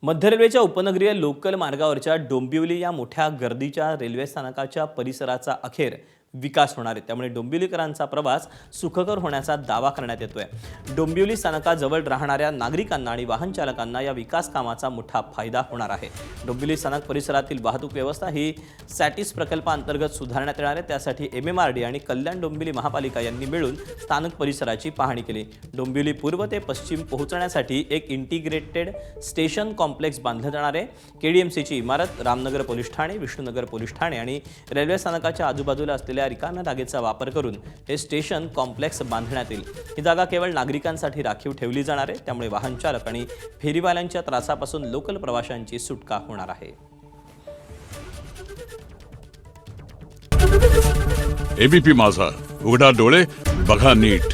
मध्य रेल्वेच्या उपनगरीय लोकल मार्गावरच्या डोंबिवली या मोठ्या गर्दीच्या रेल्वे स्थानकाच्या परिसराचा अखेर विकास होणार आहे। त्यामुळे डोंबिवलीकरांचा प्रवास सुखकर होण्याचा दावा करण्यात येतोय। डोंबिवली स्थानकाजवळ राहणाऱ्या नागरिकांना आणि वाहन चालकांना या विकास कामाचा मोठा फायदा होणार आहे। डोंबिवली स्थानक परिसरातील वाहतूक व्यवस्था ही सॅटिस प्रकल्पाअंतर्गत सुधारण्यात येणार आहे। त्यासाठी MMRD आणि कल्याण डोंबिवली महापालिका यांनी मिळून स्थानक परिसराची पाहणी केली। डोंबिवली पूर्व ते पश्चिम पोहोचण्यासाठी एक इंटिग्रेटेड स्टेशन कॉम्प्लेक्स बांधलं जाणार आहे। KDMCची इमारत, रामनगर पोलीस ठाणे, विष्णुनगर पोलीस ठाणे आणि रेल्वे स्थानकाच्या आजूबाजूला असलेल्या रिकाम्या जागेचा वापर करून हे स्टेशन कॉम्प्लेक्स बांधण्यात येईल। ही जागा केवळ नागरिकांसाठी राखीव ठेवली जाणार आहे। त्यामुळे वाहन चालक आणि फेरीवाल्यांच्या त्रासापासून लोकल प्रवाशांची सुटका होणार आहे। ABP माझा, उघडा डोळे बघा नीट।